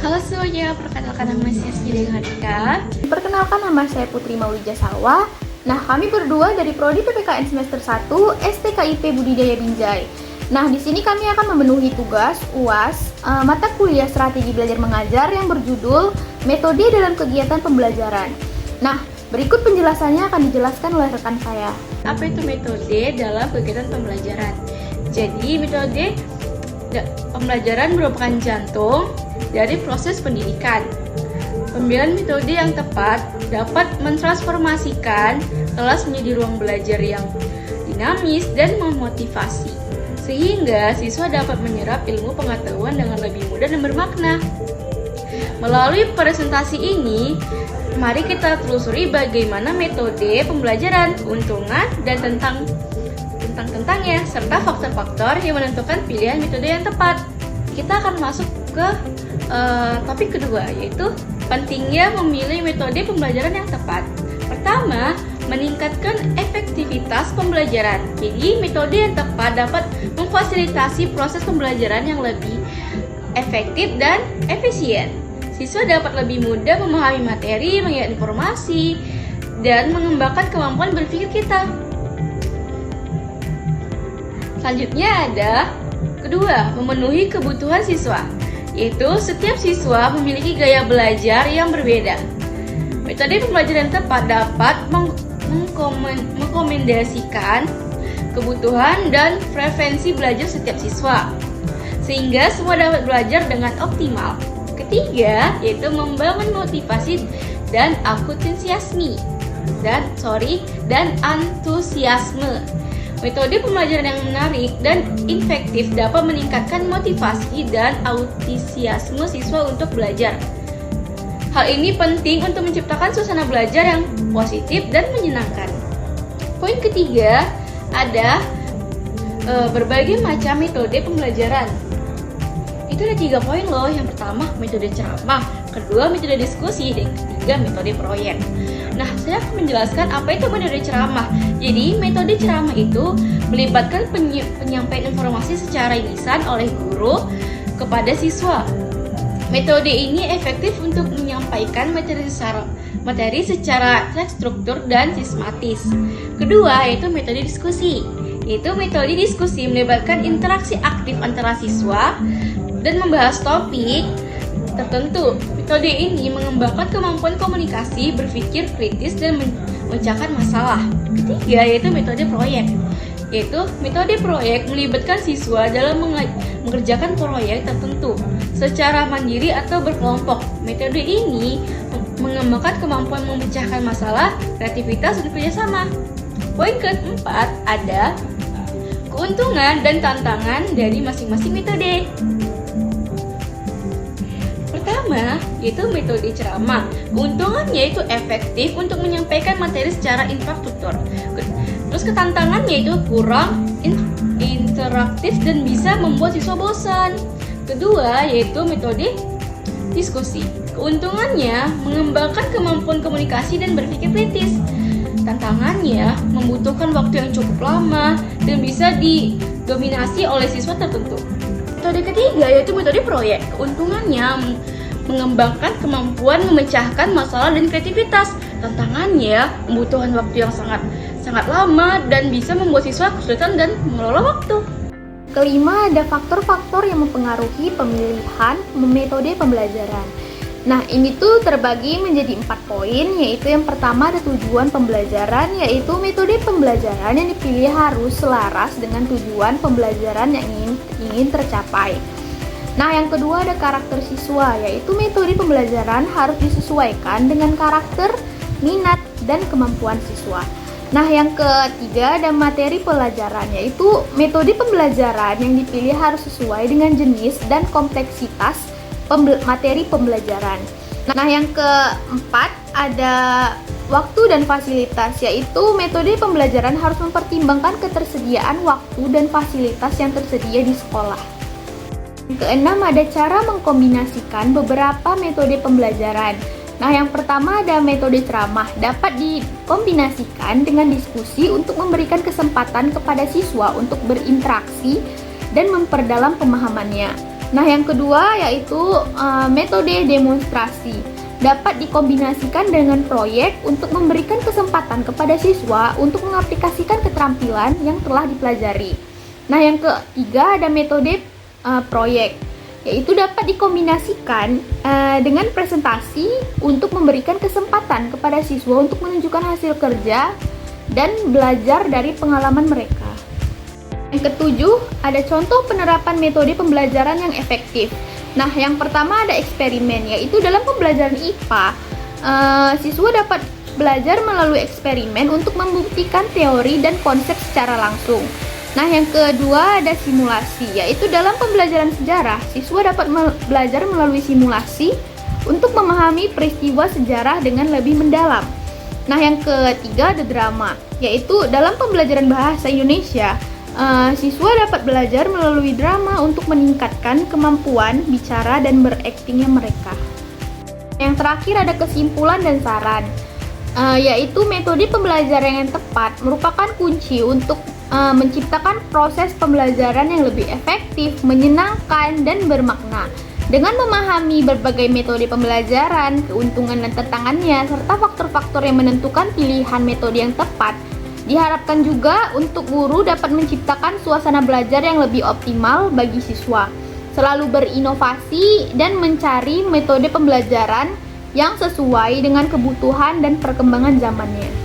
Halo semuanya, perkenalkan nama saya Siti Harika. Perkenalkan, nama saya Putri Maulida Salwa. Nah, kami berdua dari Prodi PPKN semester 1 STKIP Budidaya Binjai. Nah, di sini kami akan memenuhi tugas UAS mata kuliah strategi belajar mengajar yang berjudul Metode dalam Kegiatan Pembelajaran. Nah, berikut penjelasannya akan dijelaskan oleh rekan saya. Apa itu metode dalam kegiatan pembelajaran? Jadi, metode pembelajaran merupakan jantung dari proses pendidikan. Pemilihan metode yang tepat dapat mentransformasikan kelas menjadi ruang belajar yang dinamis dan memotivasi, sehingga siswa dapat menyerap ilmu pengetahuan dengan lebih mudah dan bermakna. Melalui presentasi ini, mari kita telusuri bagaimana metode pembelajaran, keuntungan, dan tentangnya, serta faktor-faktor yang menentukan pilihan metode yang tepat. Kita akan masuk ke topik kedua, yaitu pentingnya memilih metode pembelajaran yang tepat. Pertama, meningkatkan efektivitas pembelajaran. Jadi, metode yang tepat dapat memfasilitasi proses pembelajaran yang lebih efektif dan efisien. Siswa dapat lebih mudah memahami materi, mengingat informasi, dan mengembangkan kemampuan berpikir kita. Selanjutnya ada kedua, memenuhi kebutuhan siswa, yaitu setiap siswa memiliki gaya belajar yang berbeda. Metode pembelajaran tepat dapat mengkomendasikan kebutuhan dan preferensi belajar setiap siswa, sehingga semua dapat belajar dengan optimal. Ketiga, yaitu membangun motivasi dan antusiasme. Metode pembelajaran yang menarik dan efektif dapat meningkatkan motivasi dan antusiasme siswa untuk belajar. Hal ini penting untuk menciptakan suasana belajar yang positif dan menyenangkan. Poin ketiga, ada berbagai macam metode pembelajaran. Itu ada 3 poin loh. Yang pertama, metode ceramah, kedua, metode diskusi, dan ketiga, metode proyek. Nah, saya akan menjelaskan apa itu metode ceramah. Jadi, metode ceramah itu melibatkan penyampaian informasi secara lisan oleh guru kepada siswa. Metode ini efektif untuk menyampaikan materi secara terstruktur dan sistematis. Kedua, yaitu metode diskusi. Metode diskusi melibatkan interaksi aktif antara siswa dan membahas topik tertentu. Metode ini mengembangkan kemampuan komunikasi, berpikir kritis, dan memecahkan masalah. Ketiga, yaitu metode proyek. Metode proyek melibatkan siswa dalam mengerjakan proyek tertentu secara mandiri atau berkelompok. Metode ini mengembangkan kemampuan memecahkan masalah, kreativitas, dan kerjasama. Poin keempat, ada keuntungan dan tantangan dari masing-masing metode. Pertama, yaitu metode ceramah. Keuntungannya itu efektif untuk menyampaikan materi secara infrastruktur. Terus ketantangannya itu kurang interaktif dan bisa membuat siswa bosan. Kedua, yaitu metode diskusi. Keuntungannya mengembangkan kemampuan komunikasi dan berpikir kritis. Tantangannya membutuhkan waktu yang cukup lama dan bisa didominasi oleh siswa tertentu. Metode ketiga yaitu metode proyek. Keuntungannya mengembangkan kemampuan memecahkan masalah dan kreativitas. Tantangannya membutuhkan waktu yang sangat lama dan bisa membuat siswa kesulitan dan mengelola waktu. Kelima, ada faktor-faktor yang mempengaruhi pemilihan metode pembelajaran. Nah, ini tuh terbagi menjadi 4 poin, yaitu yang pertama ada tujuan pembelajaran, yaitu metode pembelajaran yang dipilih harus selaras dengan tujuan pembelajaran yang ingin tercapai. Nah, yang kedua ada karakter siswa, yaitu metode pembelajaran harus disesuaikan dengan karakter, minat, dan kemampuan siswa. Nah, yang ketiga ada materi pelajaran, yaitu metode pembelajaran yang dipilih harus sesuai dengan jenis dan kompleksitas materi pembelajaran. Nah, yang keempat ada waktu dan fasilitas, yaitu metode pembelajaran harus mempertimbangkan ketersediaan waktu dan fasilitas yang tersedia di sekolah. Yang keenam ada cara mengkombinasikan beberapa metode pembelajaran. Nah, yang pertama ada metode ceramah, dapat dikombinasikan dengan diskusi untuk memberikan kesempatan kepada siswa untuk berinteraksi dan memperdalam pemahamannya. Nah, yang kedua yaitu metode demonstrasi. Dapat dikombinasikan dengan proyek untuk memberikan kesempatan kepada siswa untuk mengaplikasikan keterampilan yang telah dipelajari. Nah, yang ketiga ada metode proyek, yaitu dapat dikombinasikan dengan presentasi untuk memberikan kesempatan kepada siswa untuk menunjukkan hasil kerja dan belajar dari pengalaman mereka. Yang ketujuh, ada contoh penerapan metode pembelajaran yang efektif. Nah, yang pertama ada eksperimen, yaitu dalam pembelajaran IPA, siswa dapat belajar melalui eksperimen untuk membuktikan teori dan konsep secara langsung. Nah, yang kedua ada simulasi, yaitu dalam pembelajaran sejarah, siswa dapat belajar melalui simulasi untuk memahami peristiwa sejarah dengan lebih mendalam. Nah, yang ketiga ada drama, yaitu dalam pembelajaran bahasa Indonesia, siswa dapat belajar melalui drama untuk meningkatkan kemampuan bicara dan beraktingnya mereka. Yang terakhir ada kesimpulan dan saran, yaitu metode pembelajaran yang tepat merupakan kunci untuk menciptakan proses pembelajaran yang lebih efektif, menyenangkan, dan bermakna. Dengan memahami berbagai metode pembelajaran, keuntungan dan tantangannya, serta faktor-faktor yang menentukan pilihan metode yang tepat, diharapkan juga untuk guru dapat menciptakan suasana belajar yang lebih optimal bagi siswa, selalu berinovasi dan mencari metode pembelajaran yang sesuai dengan kebutuhan dan perkembangan zamannya.